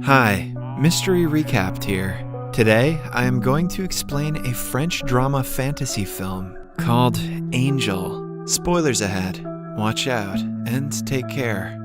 Hi, Mystery Recapped here. Today, I am going to explain a French drama fantasy film called Angel. Spoilers ahead. Watch out and take care.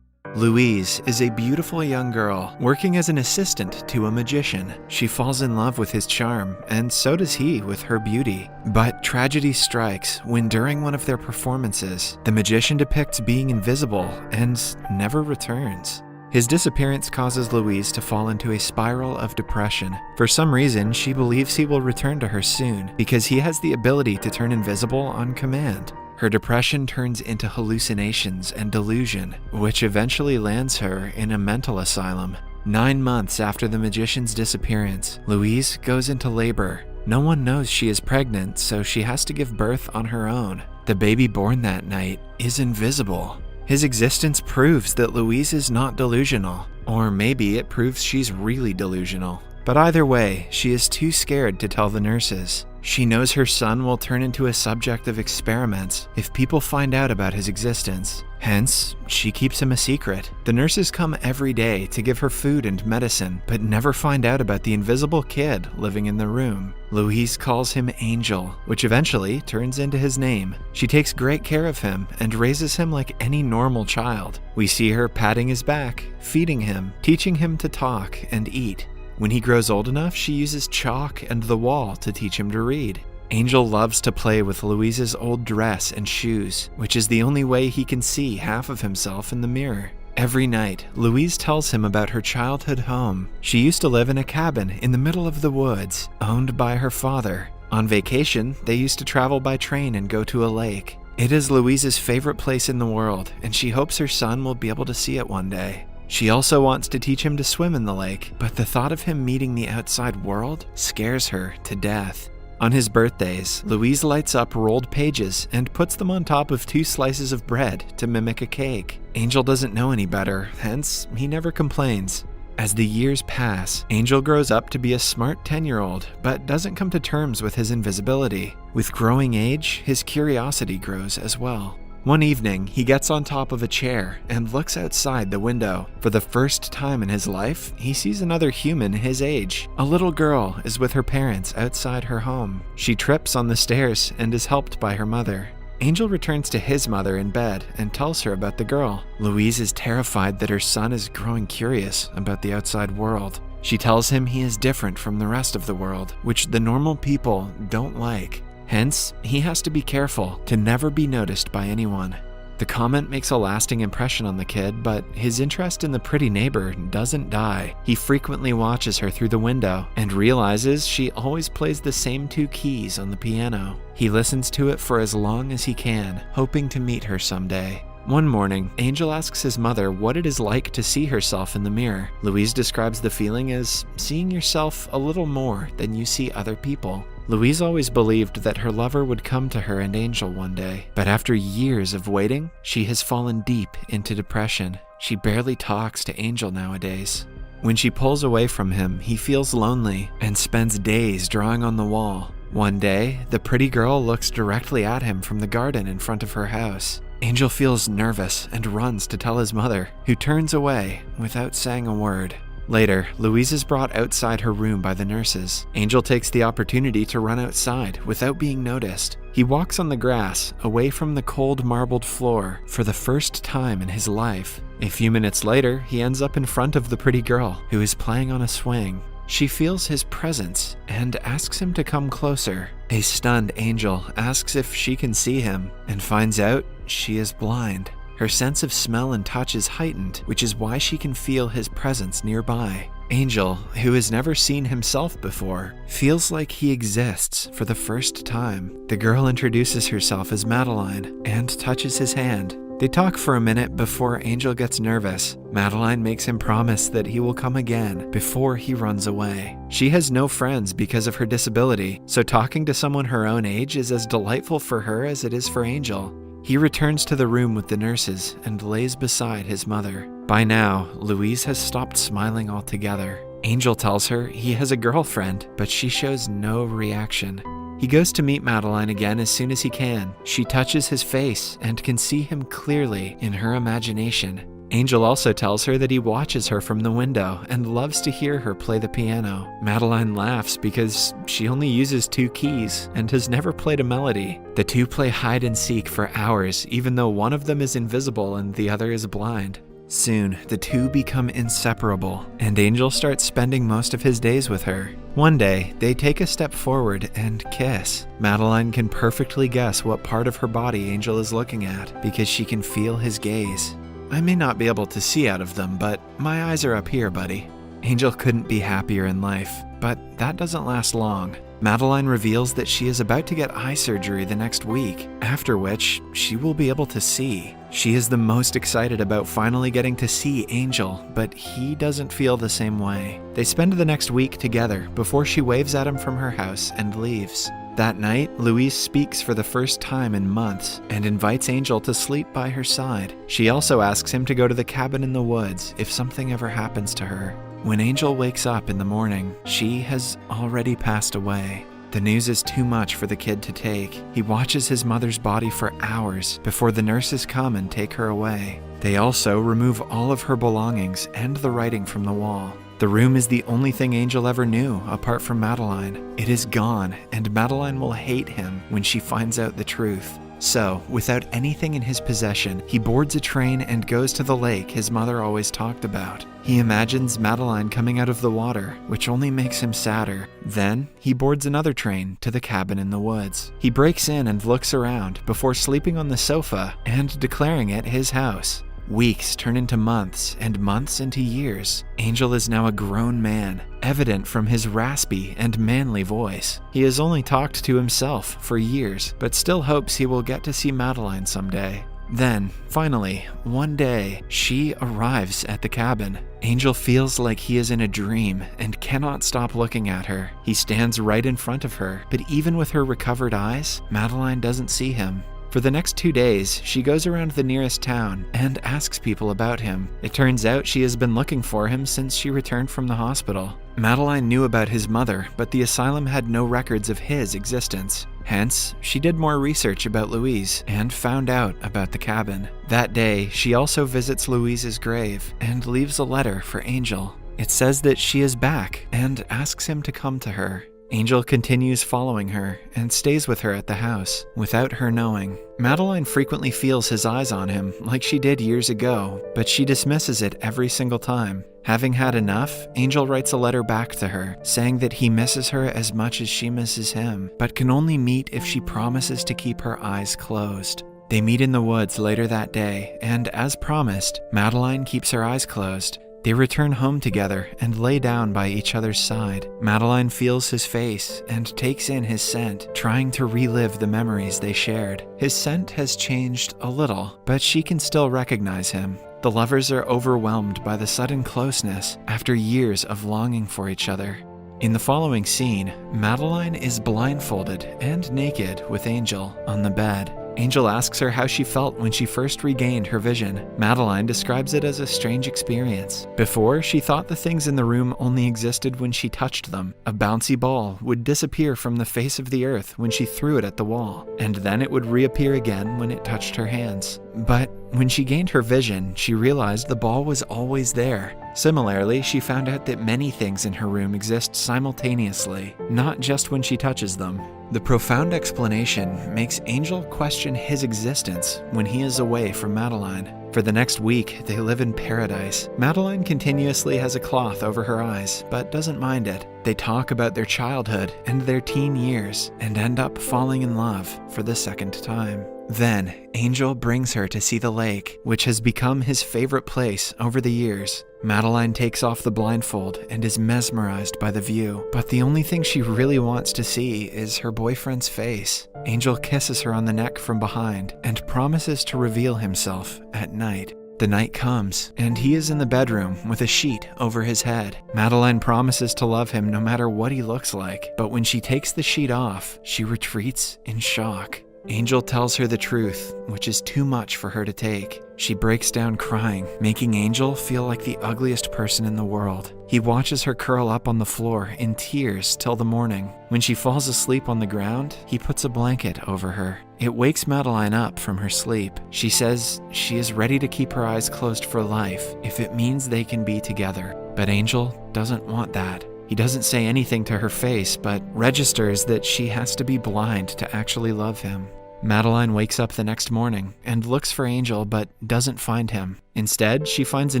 Louise is a beautiful young girl working as an assistant to a magician. She falls in love with his charm, and so does he with her beauty. But tragedy strikes when during one of their performances, the magician depicts being invisible and never returns. His disappearance causes Louise to fall into a spiral of depression. For some reason, she believes he will return to her soon because he has the ability to turn invisible on command. Her depression turns into hallucinations and delusion, which eventually lands her in a mental asylum. 9 months after the magician's disappearance, Louise goes into labor. No one knows she is pregnant, so she has to give birth on her own. The baby born that night is invisible. His existence proves that Louise is not delusional, or maybe it proves she's really delusional. But either way, she is too scared to tell the nurses. She knows her son will turn into a subject of experiments if people find out about his existence. Hence, she keeps him a secret. The nurses come every day to give her food and medicine, but never find out about the invisible kid living in the room. Louise calls him Angel, which eventually turns into his name. She takes great care of him and raises him like any normal child. We see her patting his back, feeding him, teaching him to talk and eat. When he grows old enough, she uses chalk and the wall to teach him to read. Angel loves to play with Louise's old dress and shoes, which is the only way he can see half of himself in the mirror. Every night, Louise tells him about her childhood home. She used to live in a cabin in the middle of the woods, owned by her father. On vacation, they used to travel by train and go to a lake. It is Louise's favorite place in the world, and she hopes her son will be able to see it one day. She also wants to teach him to swim in the lake, but the thought of him meeting the outside world scares her to death. On his birthdays, Louise lights up rolled pages and puts them on top of 2 slices of bread to mimic a cake. Angel doesn't know any better, hence he never complains. As the years pass, Angel grows up to be a smart 10-year-old, but doesn't come to terms with his invisibility. With growing age, his curiosity grows as well. One evening, he gets on top of a chair and looks outside the window. For the first time in his life, he sees another human his age. A little girl is with her parents outside her home. She trips on the stairs and is helped by her mother. Angel returns to his mother in bed and tells her about the girl. Louise is terrified that her son is growing curious about the outside world. She tells him he is different from the rest of the world, which the normal people don't like. Hence, he has to be careful to never be noticed by anyone. The comment makes a lasting impression on the kid, but his interest in the pretty neighbor doesn't die. He frequently watches her through the window and realizes she always plays the same 2 keys on the piano. He listens to it for as long as he can, hoping to meet her someday. One morning, Angel asks his mother what it is like to see herself in the mirror. Louise describes the feeling as seeing yourself a little more than you see other people. Louise always believed that her lover would come to her and Angel one day, but after years of waiting, she has fallen deep into depression. She barely talks to Angel nowadays. When she pulls away from him, he feels lonely and spends days drawing on the wall. One day, the pretty girl looks directly at him from the garden in front of her house. Angel feels nervous and runs to tell his mother, who turns away without saying a word. Later, Louise is brought outside her room by the nurses. Angel takes the opportunity to run outside without being noticed. He walks on the grass, away from the cold marbled floor, for the first time in his life. A few minutes later, he ends up in front of the pretty girl, who is playing on a swing. She feels his presence and asks him to come closer. A stunned Angel asks if she can see him and finds out she is blind. Her sense of smell and touch is heightened, which is why she can feel his presence nearby. Angel, who has never seen himself before, feels like he exists for the first time. The girl introduces herself as Madeline and touches his hand. They talk for a minute before Angel gets nervous. Madeline makes him promise that he will come again before he runs away. She has no friends because of her disability, so talking to someone her own age is as delightful for her as it is for Angel. He returns to the room with the nurses and lays beside his mother. By now, Louise has stopped smiling altogether. Angel tells her he has a girlfriend, but she shows no reaction. He goes to meet Madeline again as soon as he can. She touches his face and can see him clearly in her imagination. Angel also tells her that he watches her from the window and loves to hear her play the piano. Madeline laughs because she only uses 2 keys and has never played a melody. The two play hide and seek for hours, even though one of them is invisible and the other is blind. Soon, the two become inseparable, and Angel starts spending most of his days with her. One day, they take a step forward and kiss. Madeline can perfectly guess what part of her body Angel is looking at because she can feel his gaze. "I may not be able to see out of them, but my eyes are up here, buddy." Angel couldn't be happier in life, but that doesn't last long. Madeline reveals that she is about to get eye surgery the next week, after which she will be able to see. She is the most excited about finally getting to see Angel, but he doesn't feel the same way. They spend the next week together before she waves at him from her house and leaves. That night, Louise speaks for the first time in months and invites Angel to sleep by her side. She also asks him to go to the cabin in the woods if something ever happens to her. When Angel wakes up in the morning, she has already passed away. The news is too much for the kid to take. He watches his mother's body for hours before the nurses come and take her away. They also remove all of her belongings and the writing from the wall. The room is the only thing Angel ever knew apart from Madeline. It is gone, and Madeline will hate him when she finds out the truth. So, without anything in his possession, he boards a train and goes to the lake his mother always talked about. He imagines Madeline coming out of the water, which only makes him sadder. Then, he boards another train to the cabin in the woods. He breaks in and looks around before sleeping on the sofa and declaring it his house. Weeks turn into months, and months into years. Angel is now a grown man, evident from his raspy and manly voice. He has only talked to himself for years, but still hopes he will get to see Madeline someday. Then, finally, one day, she arrives at the cabin. Angel feels like he is in a dream and cannot stop looking at her. He stands right in front of her, but even with her recovered eyes, Madeline doesn't see him. For the next 2 days, she goes around the nearest town and asks people about him. It turns out she has been looking for him since she returned from the hospital. Madeline knew about his mother, but the asylum had no records of his existence. Hence, she did more research about Louise and found out about the cabin. That day, she also visits Louise's grave and leaves a letter for Angel. It says that she is back and asks him to come to her. Angel continues following her and stays with her at the house, without her knowing. Madeline frequently feels his eyes on him, like she did years ago, but she dismisses it every single time. Having had enough, Angel writes a letter back to her, saying that he misses her as much as she misses him, but can only meet if she promises to keep her eyes closed. They meet in the woods later that day, and as promised, Madeline keeps her eyes closed. They return home together and lay down by each other's side. Madeline feels his face and takes in his scent, trying to relive the memories they shared. His scent has changed a little, but she can still recognize him. The lovers are overwhelmed by the sudden closeness after years of longing for each other. In the following scene, Madeline is blindfolded and naked with Angel on the bed. Angel asks her how she felt when she first regained her vision. Madeline describes it as a strange experience. Before, she thought the things in the room only existed when she touched them. A bouncy ball would disappear from the face of the earth when she threw it at the wall, and then it would reappear again when it touched her hands. But when she gained her vision, she realized the ball was always there. Similarly, she found out that many things in her room exist simultaneously, not just when she touches them. The profound explanation makes Angel question his existence when he is away from Madeline. For the next week, they live in paradise. Madeline continuously has a cloth over her eyes, but doesn't mind it. They talk about their childhood and their teen years, and end up falling in love for the second time. Then, Angel brings her to see the lake, which has become his favorite place over the years. Madeline takes off the blindfold and is mesmerized by the view, but the only thing she really wants to see is her boyfriend's face. Angel kisses her on the neck from behind and promises to reveal himself at night. The night comes, and he is in the bedroom with a sheet over his head. Madeline promises to love him no matter what he looks like, but when she takes the sheet off, she retreats in shock. Angel tells her the truth, which is too much for her to take. She breaks down crying, making Angel feel like the ugliest person in the world. He watches her curl up on the floor in tears till the morning. When she falls asleep on the ground, he puts a blanket over her. It wakes Madeline up from her sleep. She says she is ready to keep her eyes closed for life if it means they can be together. But Angel doesn't want that. He doesn't say anything to her face, but registers that she has to be blind to actually love him. Madeline wakes up the next morning and looks for Angel but doesn't find him. Instead, she finds a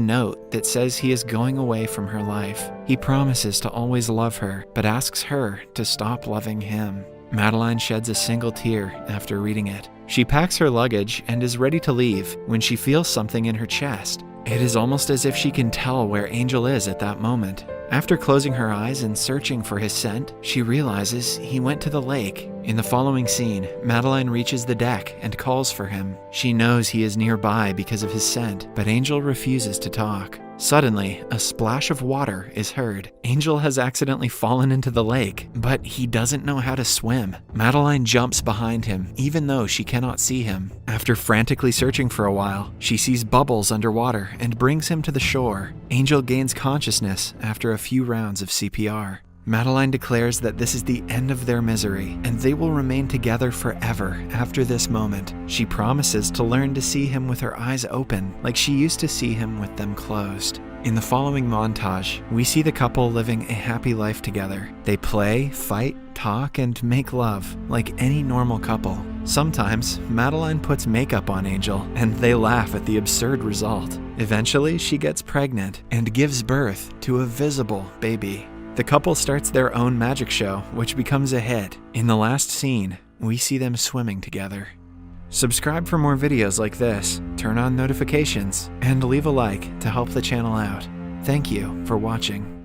note that says he is going away from her life. He promises to always love her, but asks her to stop loving him. Madeline sheds a single tear after reading it. She packs her luggage and is ready to leave when she feels something in her chest. It is almost as if she can tell where Angel is at that moment. After closing her eyes and searching for his scent, she realizes he went to the lake. In the following scene, Madeline reaches the deck and calls for him. She knows he is nearby because of his scent, but Angel refuses to talk. Suddenly, a splash of water is heard. Angel has accidentally fallen into the lake, but he doesn't know how to swim. Madeline jumps behind him, even though she cannot see him. After frantically searching for a while, she sees bubbles underwater and brings him to the shore. Angel gains consciousness after a few rounds of CPR. Madeline declares that this is the end of their misery, and they will remain together forever after this moment. She promises to learn to see him with her eyes open, like she used to see him with them closed. In the following montage, we see the couple living a happy life together. They play, fight, talk, and make love, like any normal couple. Sometimes, Madeline puts makeup on Angel, and they laugh at the absurd result. Eventually, she gets pregnant and gives birth to a visible baby. The couple starts their own magic show, which becomes a hit. In the last scene, we see them swimming together. Subscribe for more videos like this, turn on notifications, and leave a like to help the channel out. Thank you for watching.